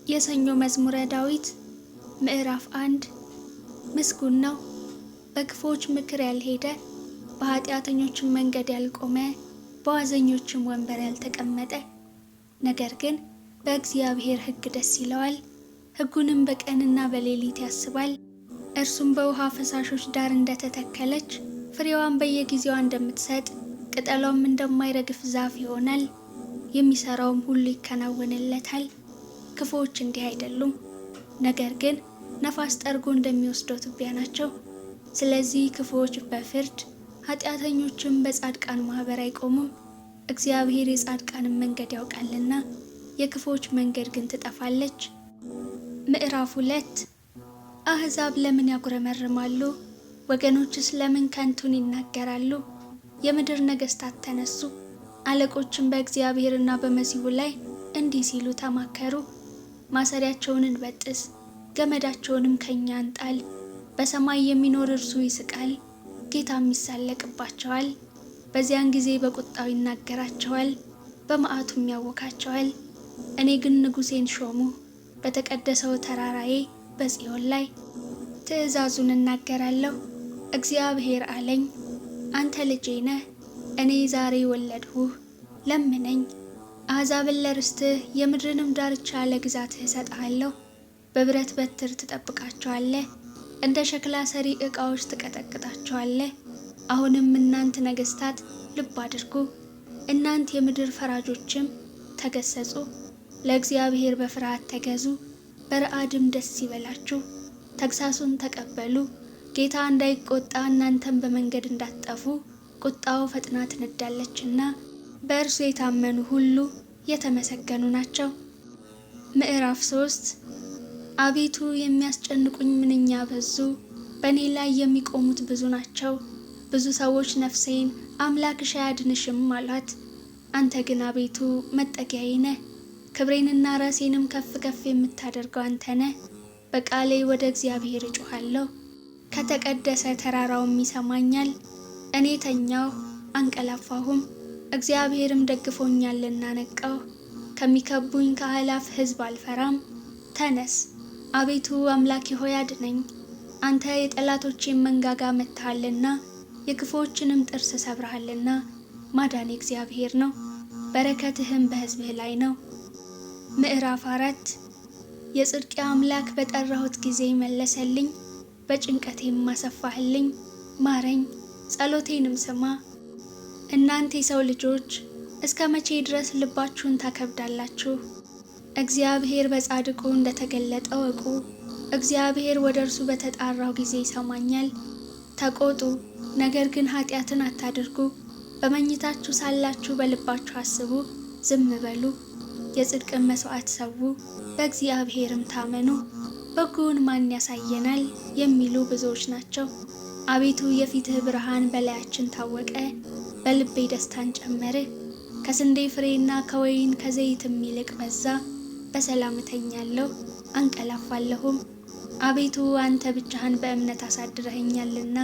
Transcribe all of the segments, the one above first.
የሰኞ መዝሙረ ዳዊት ምዕራፍ 1 ምስጉን ነው በክፉዎች ምክር ያልሄደ፣ በኃጢአተኞችም መንገድ ያልቆመ፣ በዋዘኞችም ወንበር ያልተቀመጠ። ነገር ግን በእግዚአብሔር ሕግ ደስ ይለዋል፣ ሕጉንም በቀንና በሌሊት ያስባል። እርሱም በውሃ ፈሳሾች ዳር እንደተተከለች፣ ፍሬዋን በየጊዜዋ እንደምትሰጥ፣ ቅጠሏም እንደማይረግፍ ዛፍ ይሆናል። የሚሰራውም ሁሉ ይከናወንለታል። ክፉዎች እንዲህ አይደሉም፣ ነገር ግን ነፋስ ጠርጎ እንደሚወስደው ትቢያ ናቸው። ስለዚህ ክፉዎች በፍርድ ኃጢአተኞችም በጻድቃን ማህበር አይቆሙም። እግዚአብሔር የጻድቃንን መንገድ ያውቃልና የክፉዎች መንገድ ግን ትጠፋለች። ምዕራፍ 2 አሕዛብ ለምን ያጉረመርማሉ? ወገኖችስ ለምን ከንቱን ይናገራሉ? የምድር ነገሥታት ተነሱ፣ አለቆችም በእግዚአብሔርና በመሲሁ ላይ እንዲህ ሲሉ ተማከሩ። ማሰሪያቸውን እንበጥስ፣ ገመዳቸውንም ከኛ እንጣል። በሰማይ የሚኖር እርሱ ይስቃል፣ ጌታም ይሳለቅባቸዋል። በዚያን ጊዜ በቁጣው ይናገራቸዋል፣ በመዓቱም ያወካቸዋል። እኔ ግን ንጉሴን ሾሙ፣ በተቀደሰው ተራራዬ በጽዮን ላይ ትእዛዙን እናገራለሁ። እግዚአብሔር አለኝ፣ አንተ ልጄ ነህ፣ እኔ ዛሬ ወለድሁህ። ለምነኝ፣ አሕዛብን ለርስትህ የምድርንም ዳርቻ ለግዛትህ እሰጥሃለሁ። በብረት በትር ትጠብቃቸዋለህ፣ እንደ ሸክላ ሰሪ ዕቃዎች ትቀጠቅጣቸዋለህ። አሁንም እናንት ነገሥታት ልብ አድርጉ፣ እናንት የምድር ፈራጆችም ተገሰጹ። ለእግዚአብሔር በፍርሃት ተገዙ፣ በረዓድም ደስ ይበላችሁ። ተግሳጹን ተቀበሉ፣ ጌታ እንዳይቆጣ እናንተም በመንገድ እንዳትጠፉ። ቁጣው ፈጥና ትነዳለችና በእርሱ የታመኑ ሁሉ የተመሰገኑ ናቸው። ምዕራፍ 3 አቤቱ የሚያስጨንቁኝ ምንኛ በዙ፣ በእኔ ላይ የሚቆሙት ብዙ ናቸው። ብዙ ሰዎች ነፍሴን አምላክሽ አያድንሽም አሏት። አንተ ግን አቤቱ መጠጊያዬ ነህ፣ ክብሬንና ራሴንም ከፍ ከፍ የምታደርገው አንተ ነህ። በቃሌ ወደ እግዚአብሔር እጮኻለሁ፣ ከተቀደሰ ተራራውም ይሰማኛል። እኔ ተኛሁ አንቀላፋሁም፣ እግዚአብሔርም ደግፎኛልና ነቃሁ። ከሚከቡኝ ከአእላፍ ሕዝብ አልፈራም። ተነስ አቤቱ አምላኬ ሆይ አድነኝ። አንተ የጠላቶቼን መንጋጋ መትሃልና የክፉዎችንም ጥርስ ሰብረሃልና። ማዳን እግዚአብሔር ነው፣ በረከትህም በሕዝብህ ላይ ነው። ምዕራፍ 4 የጽድቄ አምላክ በጠራሁት ጊዜ መለሰልኝ፣ በጭንቀቴም አሰፋህልኝ። ማረኝ፣ ጸሎቴንም ስማ። እናንተ የሰው ልጆች እስከ መቼ ድረስ ልባችሁን ታከብዳላችሁ? እግዚአብሔር በጻድቁ እንደተገለጠ እወቁ። እግዚአብሔር ወደ እርሱ በተጣራው ጊዜ ይሰማኛል። ተቆጡ፣ ነገር ግን ኃጢአትን አታድርጉ። በመኝታችሁ ሳላችሁ በልባችሁ አስቡ፣ ዝም በሉ። የጽድቅን መሥዋዕት ሰዉ፣ በእግዚአብሔርም ታመኑ። በጎውን ማን ያሳየናል የሚሉ ብዙዎች ናቸው። አቤቱ የፊትህ ብርሃን በላያችን ታወቀ፣ በልቤ ደስታን ጨመርህ። ከስንዴ ፍሬና ከወይን ከዘይትም ይልቅ በዛ። በሰላም እተኛለሁ አንቀላፋለሁም፣ አቤቱ አንተ ብቻህን በእምነት አሳድረኸኛልና።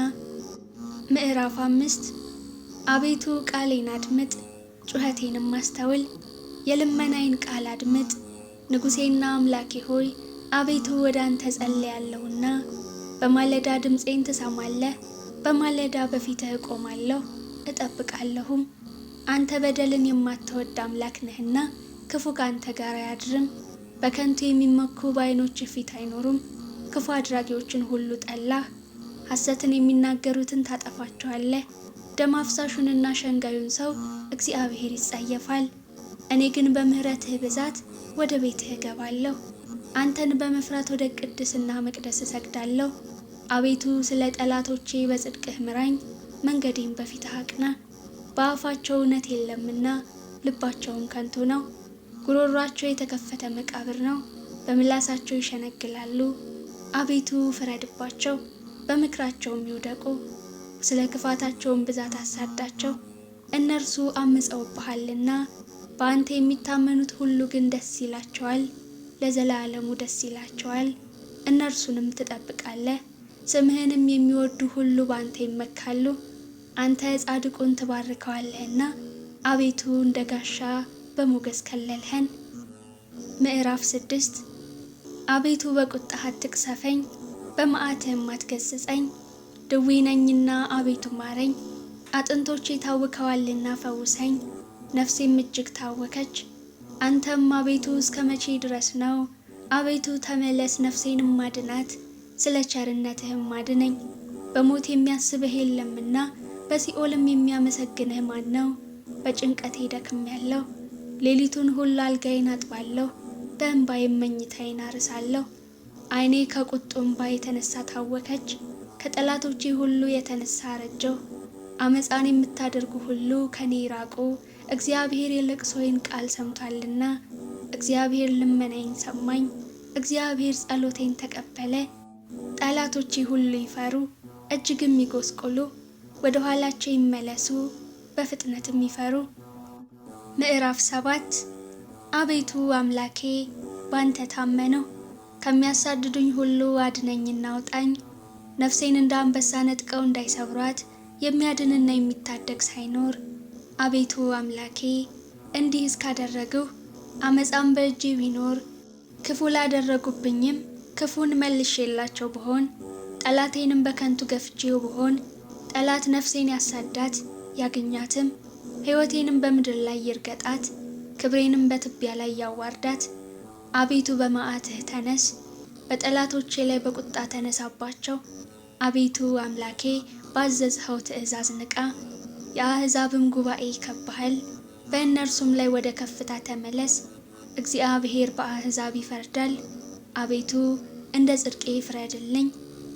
ምዕራፍ 5 አቤቱ ቃሌን አድምጥ፣ ጩኸቴንም አስተውል። የልመናዬን ቃል አድምጥ፣ ንጉሴና አምላኬ ሆይ። አቤቱ ወደ አንተ ጸልያለሁና በማለዳ ድምፄን ትሰማለህ። በማለዳ በፊትህ እቆማለሁ እጠብቃለሁም። አንተ በደልን የማትወድ አምላክ ነህና ክፉ ከአንተ ጋር አያድርም። በከንቱ የሚመኩ በዓይኖችህ ፊት አይኖሩም። ክፉ አድራጊዎችን ሁሉ ጠላህ፣ ሐሰትን የሚናገሩትን ታጠፋቸዋለህ። ደም አፍሳሹንና ሸንጋዩን ሰው እግዚአብሔር ይጸየፋል። እኔ ግን በምሕረትህ ብዛት ወደ ቤትህ እገባለሁ። አንተን በመፍራት ወደ ቅድስና መቅደስ እሰግዳለሁ። አቤቱ ስለ ጠላቶቼ በጽድቅህ ምራኝ፣ መንገዴን በፊትህ አቅና። በአፋቸው እውነት የለምና ልባቸውም ከንቱ ነው። ጉሮሯቸው የተከፈተ መቃብር ነው፣ በምላሳቸው ይሸነግላሉ። አቤቱ ፍረድባቸው፣ በምክራቸውም ይውደቁ። ስለ ክፋታቸውም ብዛት አሳዳቸው። እነርሱ አምፀውብሃልና፣ በአንተ የሚታመኑት ሁሉ ግን ደስ ይላቸዋል፣ ለዘላለሙ ደስ ይላቸዋል። እነርሱንም ትጠብቃለህ፣ ስምህንም የሚወዱ ሁሉ በአንተ ይመካሉ። አንተ ጻድቁን ትባርከዋለህና፣ አቤቱ እንደ ጋሻ በሞገስ ከለልኸን። ምዕራፍ 6 አቤቱ በቁጣህ አትቅሰፈኝ፣ በመዓትህም አትገሥጸኝ። ድዊ ነኝና አቤቱ ማረኝ፣ አጥንቶቼ ታውከዋልና ፈውሰኝ። ነፍሴም እጅግ ታወከች። አንተም አቤቱ እስከ መቼ ድረስ ነው? አቤቱ ተመለስ፣ ነፍሴንም አድናት፣ ስለ ቸርነትህም አድነኝ። በሞት የሚያስብህ የለምና በሲኦልም የሚያመሰግንህ ማን ነው? በጭንቀቴ ደክሜያለሁ፣ ሌሊቱን ሁሉ አልጋዬን አጥባለሁ፣ በእንባዬም መኝታዬን አርሳለሁ። ዓይኔ ከቁጡ እንባ የተነሳ ታወከች፣ ከጠላቶቼ ሁሉ የተነሳ አረጀሁ። አመፃን የምታደርጉ ሁሉ ከኔ ይራቁ፣ እግዚአብሔር የልቅሶዬን ቃል ሰምቷልና። እግዚአብሔር ልመናዬን ሰማኝ፣ እግዚአብሔር ጸሎቴን ተቀበለ። ጠላቶቼ ሁሉ ይፈሩ፣ እጅግም ይጎስቁሉ፣ ወደ ኋላቸው ይመለሱ፣ በፍጥነትም ይፈሩ። ምዕራፍ 7 አቤቱ አምላኬ ባንተ ታመንሁ፣ ከሚያሳድዱኝ ሁሉ አድነኝና አውጣኝ። ነፍሴን እንደ አንበሳ ነጥቀው እንዳይሰብሯት የሚያድንና የሚታደግ ሳይኖር። አቤቱ አምላኬ እንዲህ እስካደረግሁ አመፃም በእጄ ቢኖር፣ ክፉ ላደረጉብኝም ክፉን መልሼላቸው ብሆን፣ ጠላቴንም በከንቱ ገፍቼው ብሆን፣ ጠላት ነፍሴን ያሳዳት ያገኛትም፣ ሕይወቴንም በምድር ላይ ይርገጣት፣ ክብሬንም በትቢያ ላይ ያዋርዳት። አቤቱ በመዓትህ ተነስ፣ በጠላቶቼ ላይ በቁጣ ተነሳባቸው። አቤቱ አምላኬ ባዘዝኸው ትእዛዝ ንቃ። የአሕዛብም ጉባኤ ይከብሃል፣ በእነርሱም ላይ ወደ ከፍታ ተመለስ። እግዚአብሔር በአሕዛብ ይፈርዳል። አቤቱ እንደ ጽድቄ ይፍረድልኝ፣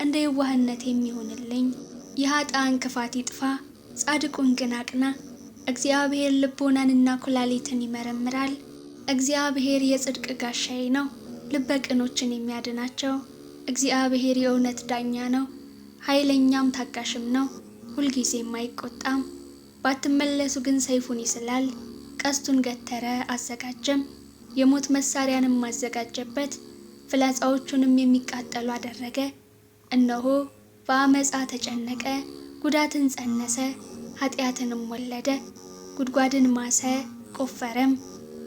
እንደ የዋህነቴም ይሁንልኝ። የኃጥአን ክፋት ይጥፋ፣ ጻድቁን ግን አቅና። እግዚአብሔር ልቦናንና ኩላሊትን ይመረምራል። እግዚአብሔር የጽድቅ ጋሻዬ ነው፣ ልበ ቅኖችን የሚያድናቸው። እግዚአብሔር የእውነት ዳኛ ነው፣ ኃይለኛም ታጋሽም ነው፣ ሁልጊዜም አይቆጣም። ባትመለሱ ግን ሰይፉን ይስላል፣ ቀስቱን ገተረ አዘጋጀም፣ የሞት መሳሪያንም አዘጋጀበት፣ ፍላጻዎቹንም የሚቃጠሉ አደረገ። እነሆ በአመፃ ተጨነቀ፣ ጉዳትን ጸነሰ፣ ኃጢአትንም ወለደ። ጉድጓድን ማሰ ቆፈረም፣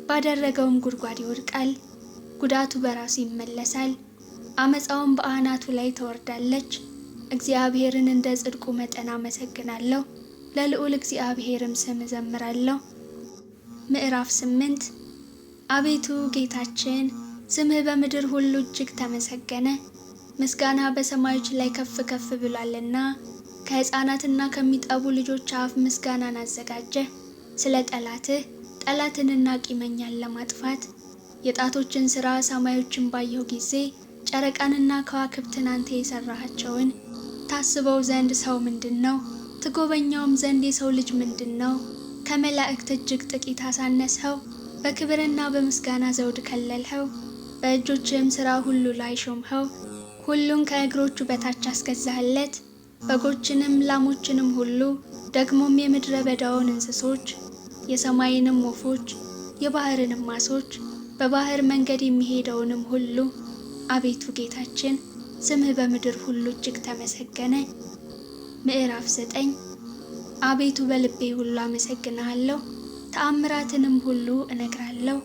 ባደረገውም ጉድጓድ ይወድቃል። ጉዳቱ በራሱ ይመለሳል፣ አመፃውን በአናቱ ላይ ትወርዳለች። እግዚአብሔርን እንደ ጽድቁ መጠን አመሰግናለሁ፣ ለልዑል እግዚአብሔርም ስም እዘምራለሁ። ምዕራፍ 8 አቤቱ ጌታችን ስምህ በምድር ሁሉ እጅግ ተመሰገነ። ምስጋና በሰማዮች ላይ ከፍ ከፍ ብሏልና፣ ከሕፃናትና ከሚጠቡ ልጆች አፍ ምስጋናን አዘጋጀ። ስለ ጠላትህ ጠላትንና ቂመኛን ለማጥፋት የጣቶችን ሥራ ሰማዮችን ባየሁ ጊዜ፣ ጨረቃንና ከዋክብትን አንተ የሠራሃቸውን ታስበው ዘንድ ሰው ምንድን ነው? ትጎበኛውም ዘንድ የሰው ልጅ ምንድን ነው? ከመላእክት እጅግ ጥቂት አሳነስኸው፣ በክብርና በምስጋና ዘውድ ከለልኸው። በእጆችህም ሥራ ሁሉ ላይ ሾምኸው፣ ሁሉን ከእግሮቹ በታች አስገዛህለት። በጎችንም ላሞችንም ሁሉ፣ ደግሞም የምድረ በዳውን እንስሶች፣ የሰማይንም ወፎች፣ የባህርንም ዓሦች፣ በባህር መንገድ የሚሄደውንም ሁሉ። አቤቱ ጌታችን ስምህ በምድር ሁሉ እጅግ ተመሰገነ። ምዕራፍ 9 አቤቱ በልቤ ሁሉ አመሰግንሃለሁ፣ ተአምራትንም ሁሉ እነግራለሁ።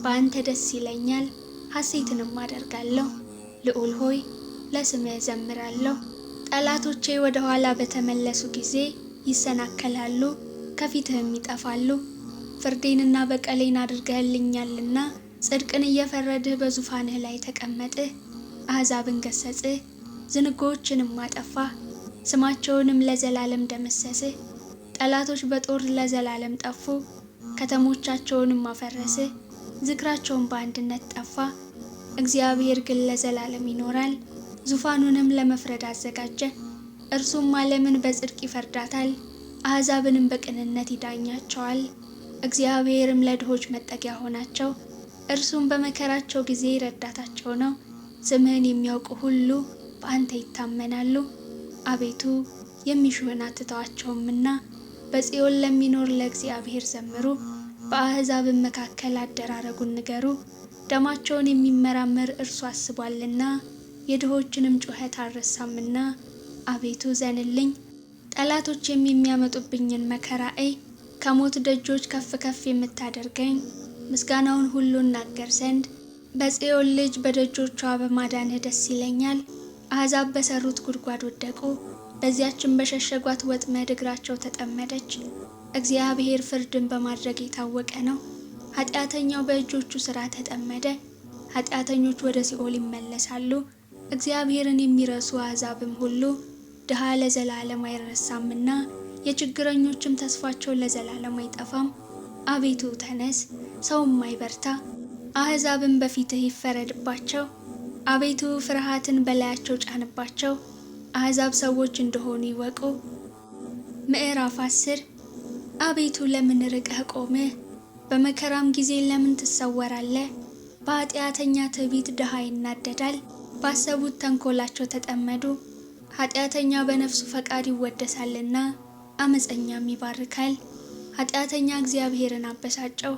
በአንተ ደስ ይለኛል፣ ሐሴትንም አደርጋለሁ። ልዑል ሆይ ለስምህ እዘምራለሁ። ጠላቶቼ ወደ ኋላ በተመለሱ ጊዜ ይሰናከላሉ፣ ከፊትህም ይጠፋሉ። ፍርዴንና በቀሌን አድርገህልኛልና፣ ጽድቅን እየፈረድህ በዙፋንህ ላይ ተቀመጥህ። አሕዛብን ገሰጽህ፣ ዝንጎዎችንም አጠፋህ፣ ስማቸውንም ለዘላለም ደመሰስህ። ጠላቶች በጦር ለዘላለም ጠፉ፣ ከተሞቻቸውንም አፈረስህ፣ ዝክራቸውን በአንድነት ጠፋ። እግዚአብሔር ግን ለዘላለም ይኖራል፣ ዙፋኑንም ለመፍረድ አዘጋጀ። እርሱም ዓለምን በጽድቅ ይፈርዳታል፣ አሕዛብንም በቅንነት ይዳኛቸዋል። እግዚአብሔርም ለድሆች መጠጊያ ሆናቸው፣ እርሱም በመከራቸው ጊዜ ረዳታቸው ነው። ስምህን የሚያውቁ ሁሉ በአንተ ይታመናሉ። አቤቱ የሚሹህን አትተዋቸውምና፣ በጽዮን ለሚኖር ለእግዚአብሔር ዘምሩ። በአሕዛብም መካከል አደራረጉን ንገሩ። ደማቸውን የሚመራመር እርሱ አስቧልና፣ የድሆችንም ጩኸት አልረሳምና። አቤቱ ዘንልኝ፣ ጠላቶች የሚያመጡብኝን መከራ እይ። ከሞት ደጆች ከፍ ከፍ የምታደርገኝ፣ ምስጋናውን ሁሉ እናገር ዘንድ በጽዮን ልጅ በደጆቿ በማዳንህ ደስ ይለኛል። አሕዛብ በሰሩት ጉድጓድ ወደቁ፣ በዚያችን በሸሸጓት ወጥመድ እግራቸው ተጠመደች። እግዚአብሔር ፍርድን በማድረግ የታወቀ ነው። ኃጢአተኛው በእጆቹ ሥራ ተጠመደ። ኃጢአተኞች ወደ ሲኦል ይመለሳሉ። እግዚአብሔርን የሚረሱ አሕዛብም ሁሉ ድሃ ለዘላለም አይረሳምና የችግረኞችም ተስፋቸው ለዘላለም አይጠፋም። አቤቱ ተነስ፣ ሰውም አይበርታ፣ አሕዛብም በፊትህ ይፈረድባቸው። አቤቱ ፍርሃትን በላያቸው ጫንባቸው፣ አሕዛብ ሰዎች እንደሆኑ ይወቁ። ምዕራፍ 10 አቤቱ ለምን ርቀህ ቆምህ? በመከራም ጊዜ ለምን ትሰወራለህ? በኃጢአተኛ ትዕቢት ድሃ ይናደዳል፣ ባሰቡት ተንኮላቸው ተጠመዱ። ኃጢአተኛ በነፍሱ ፈቃድ ይወደሳልና አመፀኛም ይባርካል። ኃጢአተኛ እግዚአብሔርን አበሳጨው፣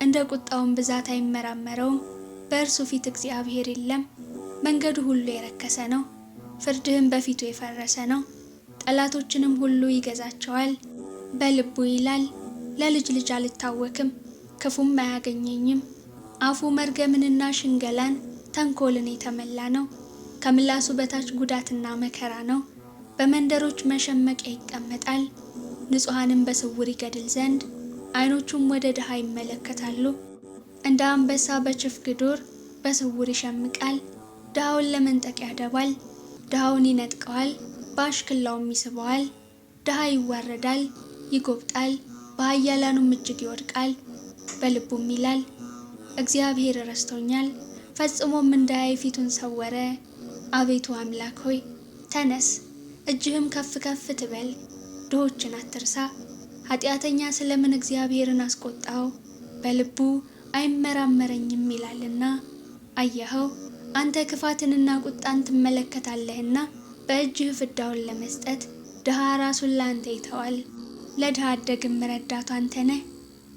እንደ ቁጣውን ብዛት አይመራመረውም። በእርሱ ፊት እግዚአብሔር የለም። መንገዱ ሁሉ የረከሰ ነው፣ ፍርድህም በፊቱ የፈረሰ ነው። ጠላቶችንም ሁሉ ይገዛቸዋል። በልቡ ይላል፣ ለልጅ ልጅ አልታወክም፣ ክፉም አያገኘኝም። አፉ መርገምንና ሽንገላን ተንኮልን የተመላ ነው። ከምላሱ በታች ጉዳትና መከራ ነው። በመንደሮች መሸመቂያ ይቀመጣል፣ ንጹሐንም በስውር ይገድል ዘንድ። ዓይኖቹም ወደ ድሃ ይመለከታሉ። እንደ አንበሳ በችፍግ ዱር በስውር ይሸምቃል። ድሃውን ለመንጠቅ ያደባል፣ ድሃውን ይነጥቀዋል፣ በአሽክላውም ይስበዋል። ድሃ ይዋረዳል፣ ይጎብጣል፣ በኃያላኑም እጅግ ይወድቃል። በልቡም ይላል፣ እግዚአብሔር ረስቶኛል፣ ፈጽሞም እንዳያይ ፊቱን ሰወረ። አቤቱ አምላክ ሆይ ተነስ፣ እጅህም ከፍ ከፍ ትበል፣ ድሆችን አትርሳ። ኃጢአተኛ ስለምን እግዚአብሔርን አስቆጣው? በልቡ አይመራመረኝም ይላልና። አየኸው፣ አንተ ክፋትንና ቁጣን ትመለከታለህና በእጅህ ፍዳውን ለመስጠት ድሃ ራሱን ለአንተ ይተዋል። ለድሃ አደግም ረዳቱ አንተ ነህ።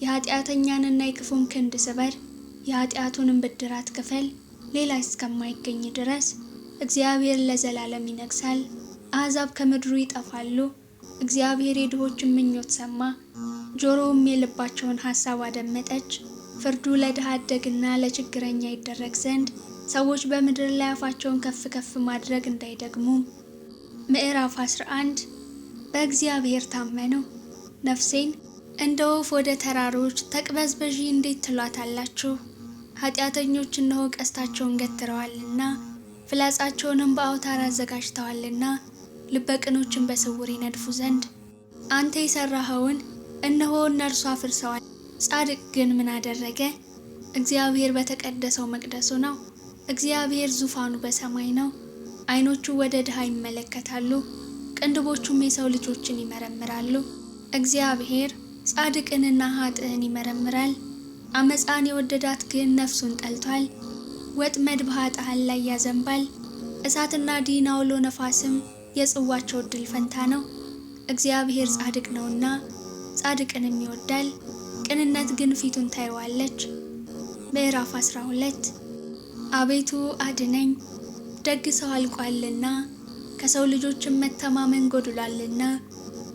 የኃጢአተኛንና የክፉን ክንድ ስበር፣ የኃጢአቱንም ብድራት ክፈል። ሌላ እስከማይገኝ ድረስ እግዚአብሔር ለዘላለም ይነግሣል። አሕዛብ ከምድሩ ይጠፋሉ። እግዚአብሔር የድሆችን ምኞት ሰማ፣ ጆሮውም የልባቸውን ሐሳብ አደመጠች። ፍርዱ ለድሃ አደግና ለችግረኛ ይደረግ ዘንድ ሰዎች በምድር ላይ አፋቸውን ከፍ ከፍ ማድረግ እንዳይደግሙ። ምዕራፍ 11 በእግዚአብሔር ታመኑ። ነፍሴን እንደ ወፍ ወደ ተራሮች ተቅበዝበዢ እንዴት ትሏታላችሁ? ኃጢአተኞች እነሆ ቀስታቸውን ገትረዋልና ፍላጻቸውንም በአውታር አዘጋጅተዋልና ልበቅኖችን በስውር ይነድፉ ዘንድ። አንተ የሠራኸውን እነሆ እነርሱ አፍርሰዋል። ጻድቅ ግን ምን አደረገ? እግዚአብሔር በተቀደሰው መቅደሱ ነው። እግዚአብሔር ዙፋኑ በሰማይ ነው። ዓይኖቹ ወደ ድሃ ይመለከታሉ፣ ቅንድቦቹም የሰው ልጆችን ይመረምራሉ። እግዚአብሔር ጻድቅንና ኃጥእን ይመረምራል። አመፃን የወደዳት ግን ነፍሱን ጠልቷል። ወጥመድ በኃጥአን ላይ ያዘንባል። እሳትና ዲን አውሎ ነፋስም የጽዋቸው ዕድል ፈንታ ነው። እግዚአብሔር ጻድቅ ነውና ጻድቅንም ይወዳል፣ ቅንነት ግን ፊቱን ታየዋለች። ምዕራፍ 12 አቤቱ አድነኝ፣ ደግ ሰው አልቋልና ከሰው ልጆችም መተማመን ጎድሏልና።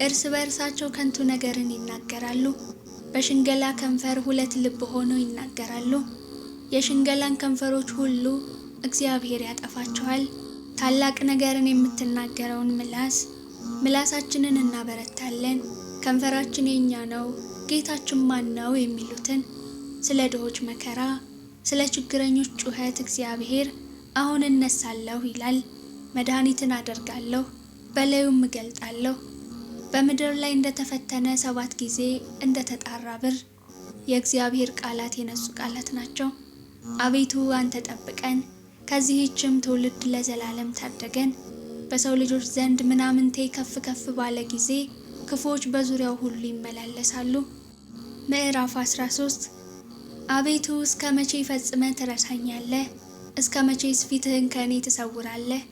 እርስ በእርሳቸው ከንቱ ነገርን ይናገራሉ፣ በሽንገላ ከንፈር ሁለት ልብ ሆነው ይናገራሉ። የሽንገላን ከንፈሮች ሁሉ እግዚአብሔር ያጠፋቸዋል። ታላቅ ነገርን የምትናገረውን ምላሳችንን እናበረታለን። ከንፈራችን የኛ ነው፣ ጌታችን ማን ነው የሚሉትን። ስለ ድሆች መከራ፣ ስለ ችግረኞች ጩኸት እግዚአብሔር አሁን እነሳለሁ ይላል። መድኃኒትን አደርጋለሁ፣ በላዩም እገልጣለሁ። በምድር ላይ እንደተፈተነ 7 ጊዜ እንደተጣራ ብር የእግዚአብሔር ቃላት የነጹ ቃላት ናቸው። አቤቱ አንተ ጠብቀን፣ ከዚህችም ትውልድ ለዘላለም ታደገን። በሰው ልጆች ዘንድ ምናምንቴ ከፍ ከፍ ባለ ጊዜ ክፉዎች በዙሪያው ሁሉ ይመላለሳሉ። ምዕራፍ 13 አቤቱ እስከ መቼ ፈጽመህ ትረሳኛለህ? እስከ መቼስ ፊትህን ከእኔ ትሰውራለህ?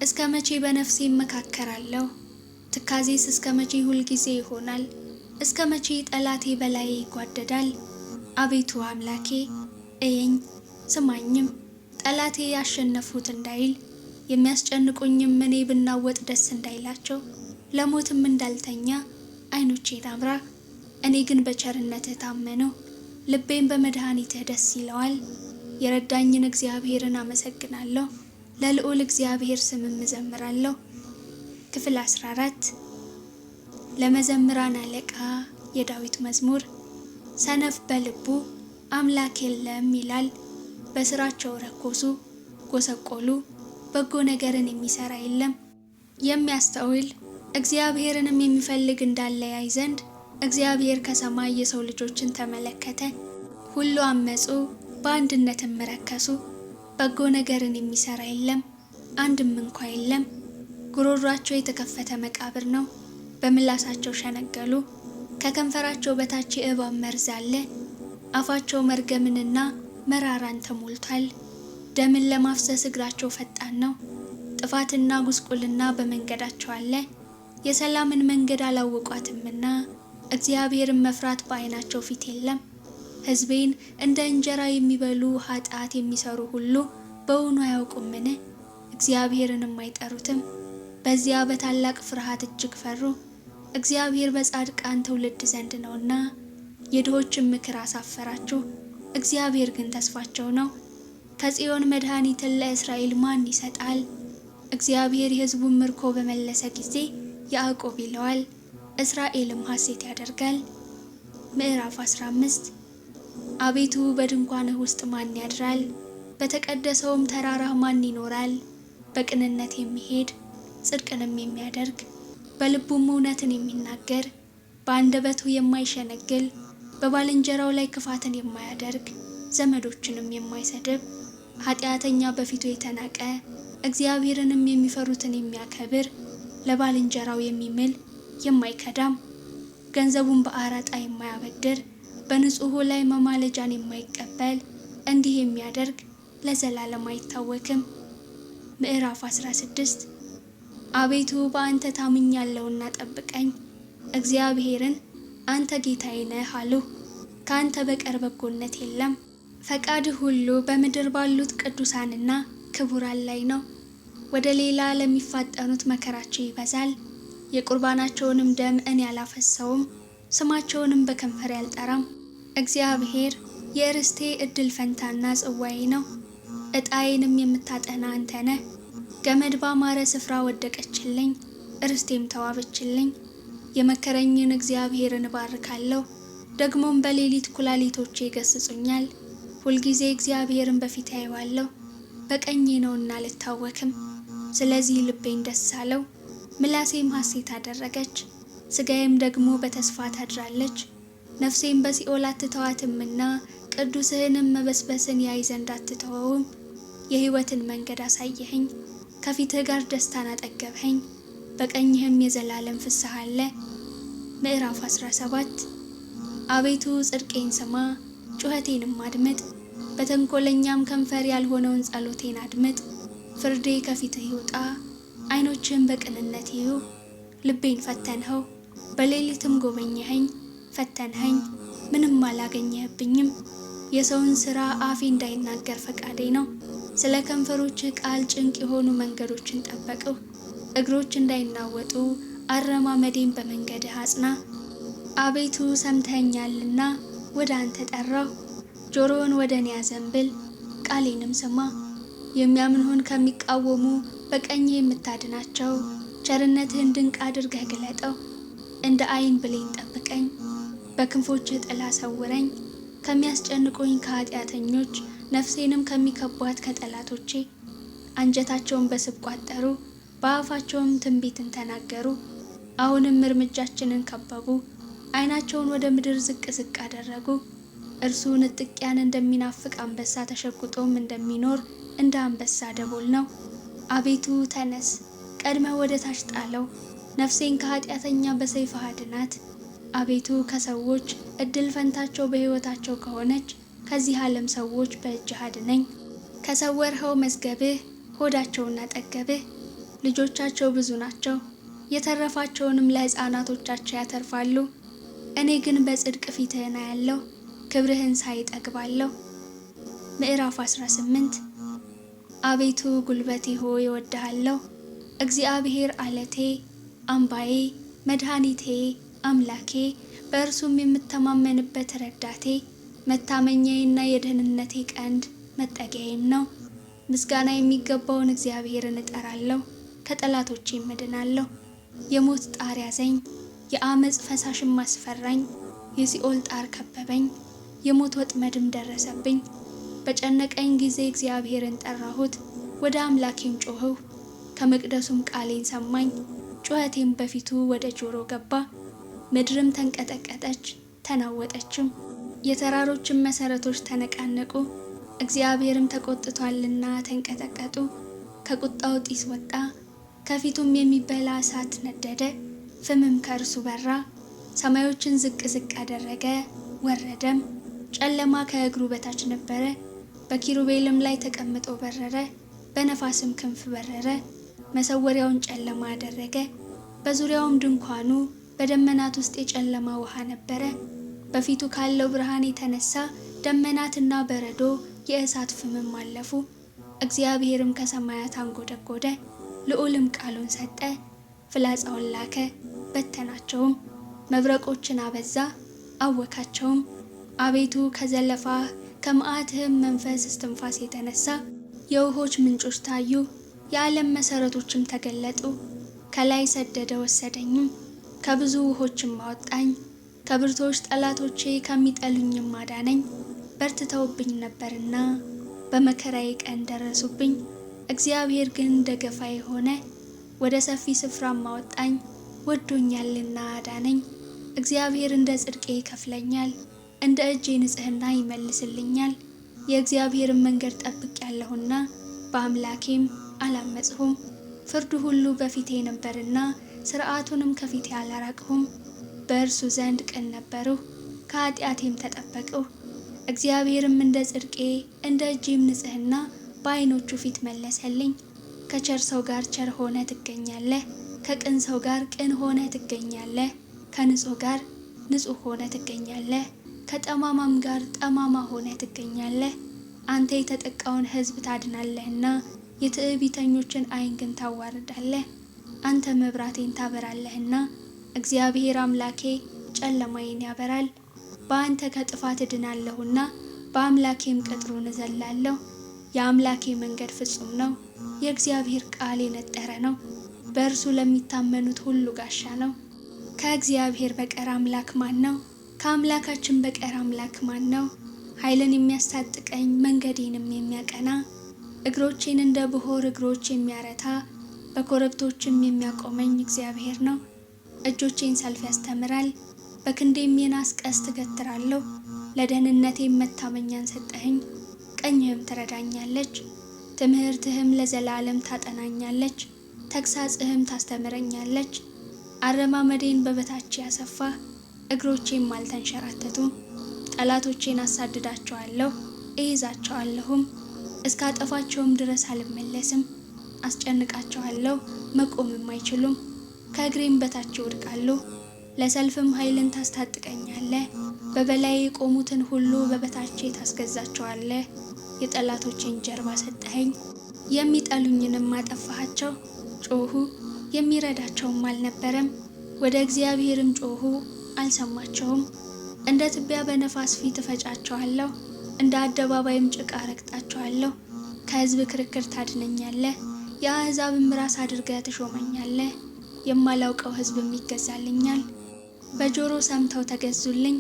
እስከ መቼ በነፍሴ እመካከራለሁ? ትካዜስ እስከ መቼ ሁልጊዜ ይሆናል? እስከ መቼ ጠላቴ በላዬ ይጓደዳል? አቤቱ አምላኬ እየኝ ስማኝም፣ ጠላቴ ያሸነፉት እንዳይል፣ የሚያስጨንቁኝም እኔ ብናወጥ ደስ እንዳይላቸው፣ ለሞትም እንዳልተኛ ዓይኖቼን አብራ። እኔ ግን በቸርነትህ ታመነው፣ ልቤም በመድኃኒትህ ደስ ይለዋል። የረዳኝን እግዚአብሔርን አመሰግናለሁ፣ ለልዑል እግዚአብሔር ስምም እዘምራለሁ። ክፍል 14 ለመዘምራን አለቃ የዳዊት መዝሙር። ሰነፍ በልቡ አምላክ የለም ይላል፣ በስራቸው ረኮሱ ጎሰቆሉ፣ በጎ ነገርን የሚሰራ የለም። የሚያስተውል እግዚአብሔርንም የሚፈልግ እንዳለ ያይ ዘንድ እግዚአብሔር ከሰማይ የሰው ልጆችን ተመለከተ። ሁሉ አመጹ በአንድነትም ረከሱ፣ በጎ ነገርን የሚሰራ የለም አንድም እንኳ የለም። ጉሮሯቸው የተከፈተ መቃብር ነው፣ በምላሳቸው ሸነገሉ። ከከንፈራቸው በታች የእባብ መርዝ አለ፣ አፋቸው መርገምንና መራራን ተሞልቷል። ደምን ለማፍሰስ እግራቸው ፈጣን ነው፣ ጥፋትና ጉስቁልና በመንገዳቸው አለ። የሰላምን መንገድ አላወቋትምና እግዚአብሔርን መፍራት በዓይናቸው ፊት የለም። ሕዝቤን እንደ እንጀራ የሚበሉ ኃጢአት የሚሰሩ ሁሉ በውኑ አያውቁምን? እግዚአብሔርንም አይጠሩትም። በዚያ በታላቅ ፍርሃት እጅግ ፈሩ። እግዚአብሔር በጻድቃን ትውልድ ዘንድ ነውና የድሆችን ምክር አሳፈራችሁ። እግዚአብሔር ግን ተስፋቸው ነው። ከጽዮን መድኃኒትን ለእስራኤል ማን ይሰጣል? እግዚአብሔር የሕዝቡን ምርኮ በመለሰ ጊዜ ያዕቆብ ይለዋል፣ እስራኤልም ሐሴት ያደርጋል። ምዕራፍ 15 አቤቱ በድንኳንህ ውስጥ ማን ያድራል? በተቀደሰውም ተራራህ ማን ይኖራል? በቅንነት የሚሄድ ጽድቅንም የሚያደርግ በልቡም እውነትን የሚናገር በአንደበቱ የማይሸነግል በባልንጀራው ላይ ክፋትን የማያደርግ ዘመዶችንም የማይሰድብ ኃጢአተኛ በፊቱ የተናቀ እግዚአብሔርንም የሚፈሩትን የሚያከብር ለባልንጀራው የሚምል የማይከዳም ገንዘቡን በአራጣ የማያበድር በንጹሑ ላይ መማለጃን የማይቀበል እንዲህ የሚያደርግ ለዘላለም አይታወክም። ምዕራፍ 16 አቤቱ በአንተ ታምኛለሁና ጠብቀኝ። እግዚአብሔርን አንተ ጌታዬ ነህ አልሁ፣ ከአንተ በቀር በጎነት የለም። ፈቃድህ ሁሉ በምድር ባሉት ቅዱሳንና ክቡራን ላይ ነው። ወደ ሌላ ለሚፋጠኑት መከራቸው ይበዛል። የቁርባናቸውንም ደም እኔ አላፈሰውም፣ ስማቸውንም በከንፈር ያልጠራም። እግዚአብሔር የርስቴ እድል ፈንታና ጽዋዬ ነው፣ ዕጣዬንም የምታጠና አንተ ነህ። ገመድ ባማረ ስፍራ ወደቀችልኝ፣ ርስቴም ተዋበችልኝ። የመከረኝን እግዚአብሔርን እባርካለሁ፣ ደግሞም በሌሊት ኩላሊቶቼ ይገስጹኛል። ሁልጊዜ እግዚአብሔርን በፊት አየዋለሁ፣ በቀኜ ነውና አልታወክም። ስለዚህ ልቤን ደስ አለው፣ ምላሴም ሐሴት አደረገች፣ ሥጋዬም ደግሞ በተስፋ ታድራለች። ነፍሴም በሲኦል አትተዋትምና ቅዱስህንም መበስበስን ያይ ዘንድ አትተወውም። የሕይወትን መንገድ አሳየኸኝ፣ ከፊትህ ጋር ደስታን አጠገብኸኝ፣ በቀኝህም የዘላለም ፍስሐ አለ። ምዕራፍ 17 አቤቱ ጽድቄን ስማ፣ ጩኸቴንም አድምጥ፣ በተንኮለኛም ከንፈር ያልሆነውን ጸሎቴን አድምጥ። ፍርዴ ከፊትህ ይውጣ፣ ዓይኖችህም በቅንነት ይዩ። ልቤን ፈተንኸው፣ በሌሊትም ጎበኘኸኝ፣ ፈተንኸኝ፣ ምንም አላገኘህብኝም። የሰውን ሥራ አፌ እንዳይናገር ፈቃዴ ነው። ስለ ከንፈሮችህ ቃል ጭንቅ የሆኑ መንገዶችን ጠበቅሁ። እግሮች እንዳይናወጡ አረማመዴን በመንገድህ አጽና። አቤቱ ሰምተኸኛልና ወደ አንተ ጠራሁ። ጆሮውን ወደ እኔ አዘንብል፣ ቃሌንም ስማ። የሚያምንሁን ከሚቃወሙ በቀኝህ የምታድናቸው ቸርነትህን ድንቅ አድርገህ ግለጠው። እንደ ዓይን ብሌን ጠብቀኝ፣ በክንፎችህ ጥላ ሰውረኝ። ከሚያስጨንቁኝ ከኃጢአተኞች ነፍሴንም ከሚከቧት ከጠላቶቼ። አንጀታቸውን በስብ ቋጠሩ፣ በአፋቸውም ትንቢትን ተናገሩ። አሁንም እርምጃችንን ከበቡ፣ ዓይናቸውን ወደ ምድር ዝቅ ዝቅ አደረጉ። እርሱ ንጥቂያን እንደሚናፍቅ አንበሳ ተሸጉጦም እንደሚኖር እንደ አንበሳ ደቦል ነው። አቤቱ ተነስ፣ ቀድመህ ወደ ታች ጣለው። ነፍሴን ከኃጢአተኛ በሰይፍህ አድናት። አቤቱ ከሰዎች እድል ፈንታቸው በሕይወታቸው ከሆነች ከዚህ ዓለም ሰዎች በእጅህ አድነኝ። ከሰወርኸው መዝገብህ ሆዳቸውን አጠገብህ። ልጆቻቸው ብዙ ናቸው፣ የተረፋቸውንም ለሕፃናቶቻቸው ያተርፋሉ። እኔ ግን በጽድቅ ፊትህን አያለሁ፣ ክብርህን ሳይ እጠግባለሁ። ምዕራፍ 18 አቤቱ ጉልበቴ ሆይ እወድሃለሁ። እግዚአብሔር ዓለቴ፣ አምባዬ፣ መድኃኒቴ፣ አምላኬ፣ በእርሱም የምተማመንበት ረዳቴ፣ መታመኛዬና የደህንነቴ ቀንድ፣ መጠጊያዬም ነው። ምስጋና የሚገባውን እግዚአብሔርን እጠራለሁ፣ ከጠላቶቼም እድናለሁ። የሞት ጣር ያዘኝ፣ የአመፅ ፈሳሽም አስፈራኝ። የሲኦል ጣር ከበበኝ፣ የሞት ወጥመድም ደረሰብኝ። በጨነቀኝ ጊዜ እግዚአብሔርን ጠራሁት፣ ወደ አምላኬም ጮኽሁ። ከመቅደሱም ቃሌን ሰማኝ፣ ጩኸቴም በፊቱ ወደ ጆሮ ገባ። ምድርም ተንቀጠቀጠች ተናወጠችም፣ የተራሮችም መሰረቶች ተነቃነቁ። እግዚአብሔርም ተቆጥቷልና ተንቀጠቀጡ። ከቁጣው ጢስ ወጣ፣ ከፊቱም የሚበላ እሳት ነደደ፣ ፍምም ከእርሱ በራ። ሰማዮችን ዝቅ ዝቅ አደረገ ወረደም፣ ጨለማ ከእግሩ በታች ነበረ። በኪሩቤልም ላይ ተቀምጦ በረረ፣ በነፋስም ክንፍ በረረ። መሰወሪያውን ጨለማ አደረገ፣ በዙሪያውም ድንኳኑ በደመናት ውስጥ የጨለማ ውሃ ነበረ። በፊቱ ካለው ብርሃን የተነሳ ደመናትና በረዶ የእሳት ፍምም አለፉ። እግዚአብሔርም ከሰማያት አንጎደጎደ፣ ልዑልም ቃሉን ሰጠ። ፍላጻውን ላከ በተናቸውም፣ መብረቆችን አበዛ አወካቸውም። አቤቱ ከዘለፋህ ከመዓትህም መንፈስ እስትንፋስ የተነሳ የውሆች ምንጮች ታዩ፣ የዓለም መሰረቶችም ተገለጡ። ከላይ ሰደደ ወሰደኝም፣ ከብዙ ውሆችም አወጣኝ። ከብርቶች ጠላቶቼ ከሚጠሉኝም አዳነኝ። በርትተውብኝ ነበርና በመከራዬ ቀን ደረሱብኝ። እግዚአብሔር ግን ደገፋዬ ሆነ፣ ወደ ሰፊ ስፍራም አወጣኝ። ወዶኛልና አዳነኝ። እግዚአብሔር እንደ ጽድቄ ይከፍለኛል፣ እንደ እጄ ንጽሕና ይመልስልኛል። የእግዚአብሔርን መንገድ ጠብቄአለሁና በአምላኬም አላመጽሁም። ፍርዱ ሁሉ በፊቴ ነበርና ሥርዓቱንም ከፊቴ አላራቅሁም። በእርሱ ዘንድ ቅን ነበርሁ፣ ከኃጢአቴም ተጠበቅሁ። እግዚአብሔርም እንደ ጽድቄ እንደ እጄም ንጽሕና በዓይኖቹ ፊት መለሰልኝ። ከቸር ሰው ጋር ቸር ሆነ ትገኛለህ፣ ከቅን ሰው ጋር ቅን ሆነ ትገኛለህ። ከንጹሕ ጋር ንጹሕ ሆነ ትገኛለህ፣ ከጠማማም ጋር ጠማማ ሆነ ትገኛለህ። አንተ የተጠቃውን ሕዝብ ታድናለህና የትዕቢተኞችን ዓይን ግን ታዋርዳለህ። አንተ መብራቴን ታበራለህና እግዚአብሔር አምላኬ ጨለማዬን ያበራል። በአንተ ከጥፋት እድናለሁና በአምላኬም ቅጥሩን እዘላለሁ። የአምላኬ መንገድ ፍጹም ነው፣ የእግዚአብሔር ቃል የነጠረ ነው። በእርሱ ለሚታመኑት ሁሉ ጋሻ ነው። ከእግዚአብሔር በቀር አምላክ ማን ነው? ከአምላካችን በቀር አምላክ ማን ነው? ኃይልን የሚያስታጥቀኝ መንገዴንም የሚያቀና፣ እግሮቼን እንደ ብሆር እግሮች የሚያረታ፣ በኮረብቶችም የሚያቆመኝ እግዚአብሔር ነው። እጆቼን ሰልፍ ያስተምራል፣ በክንዴም የናስ ቀስት እገትራለሁ። ለደህንነቴም መታመኛን ሰጠኸኝ፣ ቀኝህም ትረዳኛለች። ትምህርትህም ለዘላለም ታጠናኛለች፣ ተግሳጽህም ታስተምረኛለች። አረማመዴን በበታቼ ያሰፋህ፣ እግሮቼም አልተንሸራተቱም። ጠላቶቼን አሳድዳቸዋለሁ እይዛቸዋለሁም፣ እስካጠፋቸውም ድረስ አልመለስም። አስጨንቃቸዋለሁ መቆምም አይችሉም፣ ከእግሬም በታች ይወድቃሉ። ለሰልፍም ኃይልን ታስታጥቀኛለህ፣ በበላይ የቆሙትን ሁሉ በበታቼ ታስገዛቸዋለህ። የጠላቶቼን ጀርባ ሰጠኸኝ፣ የሚጠሉኝንም አጠፋሃቸው። ጮኹ የሚረዳቸውም አልነበረም፣ ወደ እግዚአብሔርም ጮኹ አልሰማቸውም። እንደ ትቢያ በነፋስ ፊት እፈጫቸዋለሁ፣ እንደ አደባባይም ጭቃ ረግጣቸዋለሁ። ከሕዝብ ክርክር ታድነኛለህ፣ የአሕዛብም ራስ አድርገህ ትሾመኛለህ። የማላውቀው ሕዝብም ይገዛልኛል። በጆሮ ሰምተው ተገዙልኝ፣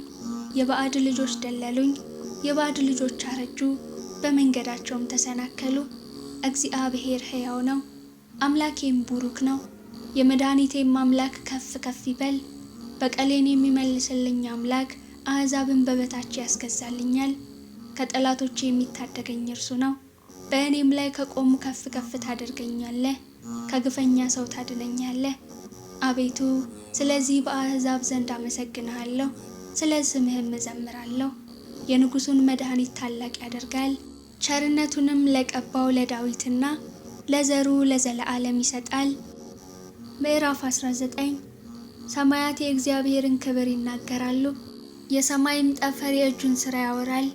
የባዕድ ልጆች ደለሉኝ። የባዕድ ልጆች አረጁ፣ በመንገዳቸውም ተሰናከሉ። እግዚአብሔር ሕያው ነው፣ አምላኬም ቡሩክ ነው። የመድኃኒቴም አምላክ ከፍ ከፍ ይበል። በቀሌን የሚመልስልኝ አምላክ አሕዛብን በበታች ያስገዛልኛል። ከጠላቶቼ የሚታደገኝ እርሱ ነው። በእኔም ላይ ከቆሙ ከፍ ከፍ ታደርገኛለህ፣ ከግፈኛ ሰው ታድነኛለህ። አቤቱ ስለዚህ በአሕዛብ ዘንድ አመሰግንሃለሁ፣ ስለ ስምህም እዘምራለሁ። የንጉሡን መድኃኒት ታላቅ ያደርጋል፣ ቸርነቱንም ለቀባው ለዳዊትና ለዘሩ ለዘለዓለም ይሰጣል። ምዕራፍ 19 ሰማያት የእግዚአብሔርን ክብር ይናገራሉ፣ የሰማይም ጠፈር የእጁን ሥራ ያወራል።